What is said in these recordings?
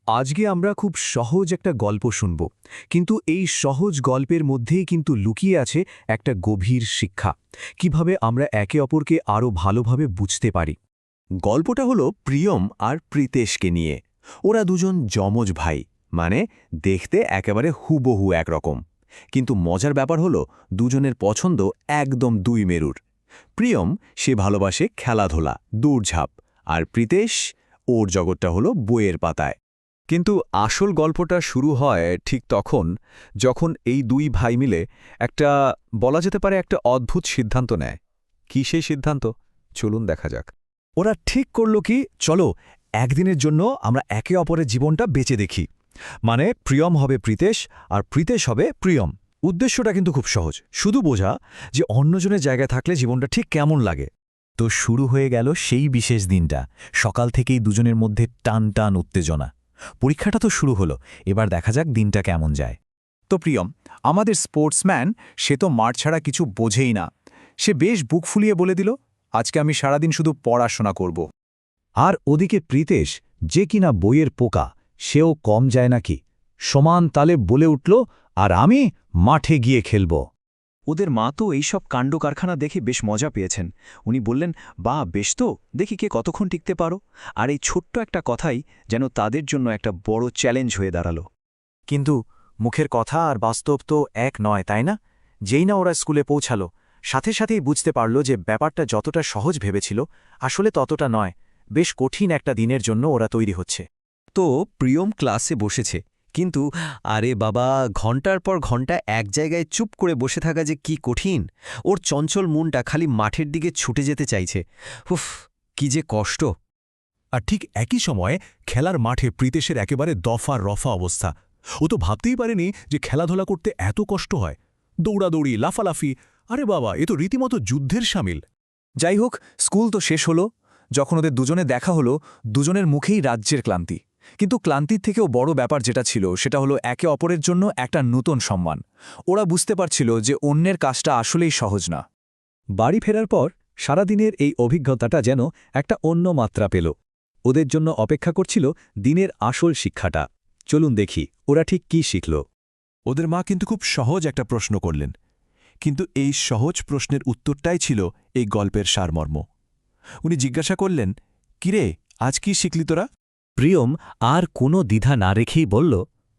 আজকে আমরা খুব সহজ একটা গল্প শুনব, কিন্তু এই সহজ গল্পের মধ্যেই কিন্তু লুকিয়ে আছে একটা গভীর শিক্ষা। কিভাবে আমরা একে অপরকে আরও ভালোভাবে বুঝতে পারি। গল্পটা হলো প্রিয়ম আর প্রীতেশকে নিয়ে। ওরা দুজন যমজ ভাই, মানে দেখতে একেবারে হুবহু একরকম। কিন্তু মজার ব্যাপার হলো দুজনের পছন্দ একদম দুই মেরুর। প্রিয়ম সে ভালোবাসে খেলাধুলা, দৌড়ঝাঁপ, আর প্রীতেশ ওর জগৎটা হলো বইয়ের পাতায়। কিন্তু আসল গল্পটা শুরু হয় ঠিক তখন, যখন এই দুই ভাই মিলে একটা বলা যেতে পারে একটা অদ্ভুত সিদ্ধান্ত নেয়। কি সেই সিদ্ধান্ত? চলুন দেখা যাক। ওরা ঠিক করল কি, চলো একদিনের জন্য আমরা একে অপরের জীবনটা বেঁচে দেখি। মানে প্রিয়ম হবে প্রীতেশ আর প্রীতেশ হবে প্রিয়ম। উদ্দেশ্যটা কিন্তু খুব সহজ, শুধু বোঝা যে অন্যজনের জায়গায় থাকলে জীবনটা ঠিক কেমন লাগে। তো শুরু হয়ে গেল সেই বিশেষ দিনটা। সকাল থেকেই দুজনের মধ্যে টান টান উত্তেজনা। পরীক্ষাটা তো শুরু হলো, এবার দেখা যাক দিনটা কেমন যায়। তো প্রিয়ম, আমাদের স্পোর্টসম্যান, সে তো মাঠ ছাড়া কিছু বোঝেই না। সে বেশ বুক ফুলিয়ে বলে দিল, আজকে আমি সারাদিন শুধু পড়াশোনা করব। আর ওদিকে প্রীতেশ, যে কিনা বইয়ের পোকা, সেও কম যায় নাকি, সমান তালে বলে উঠল, আর আমি মাঠে গিয়ে খেলব। ওদের মা তো এইসব কাণ্ড কারখানা দেখে বেশ মজা পেয়েছেন। উনি বললেন, বা বেশ তো, দেখি কে কতক্ষণ টিকতে পারো। আর এই ছোট্ট একটা কথাই যেন তাদের জন্য একটা বড় চ্যালেঞ্জ হয়ে দাঁড়ালো। কিন্তু মুখের কথা আর বাস্তব তো এক নয়, তাই না? যেই না ওরা স্কুলে পৌঁছালো, সাথে সাথেই বুঝতে পারল যে ব্যাপারটা যতটা সহজ ভেবেছিল আসলে ততটা নয়। বেশ কঠিন একটা দিনের জন্য ওরা তৈরি হচ্ছে। তো প্রিয়ম ক্লাসে বসেছে, কিন্তু আরে বাবা, ঘন্টার পর ঘন্টা এক জায়গায় চুপ করে বসে থাকা যে কি কঠিন। ওর চঞ্চল মনটা খালি মাঠের দিকে ছুটে যেতে চাইছে। উফ, কি যে কষ্ট। আর ঠিক একই সময়ে খেলার মাঠে প্রীতেশের একেবারে দফা রফা অবস্থা। ও তো ভাবতেই পারেনি যে খেলাধুলা করতে এত কষ্ট হয়। দৌড়াদৌড়ি, লাফালাফি, আরে বাবা, এ তো রীতিমতো যুদ্ধের সামিল। যাই হোক, স্কুল তো শেষ হলো। যখন ওদের দুজনে দেখা হলো, দুজনের মুখেই রাজ্যের ক্লান্তি। কিন্তু ক্লান্তির থেকেও বড় ব্যাপার যেটা ছিল, সেটা হলো একে অপরের জন্য একটা নতুন সম্মান। ওরা বুঝতে পারছিল যে অন্যের কাজটা আসলেই সহজ না। বাড়ি ফেরার পর সারাদিনের এই অভিজ্ঞতাটা যেন একটা অন্য মাত্রা পেল। ওদের জন্য অপেক্ষা করছিল দিনের আসল শিক্ষাটা। চলুন দেখি ওরা ঠিক কি শিখল। ওদের মা কিন্তু খুব সহজ একটা প্রশ্ন করলেন, কিন্তু এই সহজ প্রশ্নের উত্তরটাই ছিল এই গল্পের সারমর্ম। উনি জিজ্ঞাসা করলেন, কিরে, আজ কি শিখলি তোরা? প্রিয়ম আর কোনো দ্বিধা না রেখেই বলল,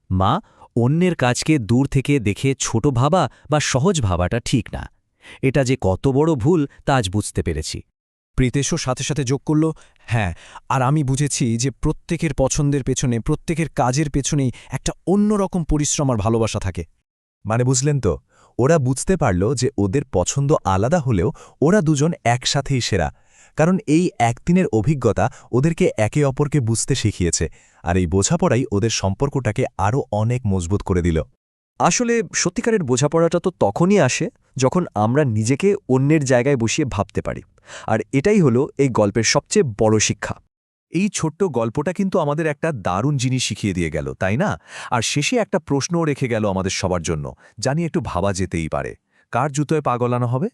মা, অন্যের কাজকে দূর থেকে দেখে ছোট ভাবা বা সহজ ভাবাটা ঠিক না। এটা যে কত বড় ভুল তা আজ বুঝতে পেরেছি। প্রীতেশও সাথে সাথে যোগ করল, হ্যাঁ, আর আমি বুঝেছি যে প্রত্যেকের পছন্দের পেছনে, প্রত্যেকের কাজের পেছনেই একটা অন্যরকম পরিশ্রম আর ভালোবাসা থাকে। মানে বুঝলেন তো, ওরা বুঝতে পারল যে ওদের পছন্দ আলাদা হলেও ওরা দুজন একসাথেই সেরা। কারণ এই একদিনের অভিজ্ঞতা ওদেরকে একে অপরকে বুঝতে শিখিয়েছে, আর এই বোঝাপড়াই ওদের সম্পর্কটাকে আরও অনেক মজবুত করে দিল। আসলে সত্যিকারের বোঝাপড়াটা তো তখনই আসে যখন আমরা নিজেকে অন্যের জায়গায় বসিয়ে ভাবতে পারি। আর এটাই হলো এই গল্পের সবচেয়ে বড় শিক্ষা। এই ছোট্ট গল্পটা কিন্তু আমাদের একটা দারুণ জিনিস শিখিয়ে দিয়ে গেল, তাই না? আর শেষে একটা প্রশ্নও রেখে গেল আমাদের সবার জন্য, জানি একটু ভাবা যেতেই পারে, কার জুতোয় পা গলানো হবে?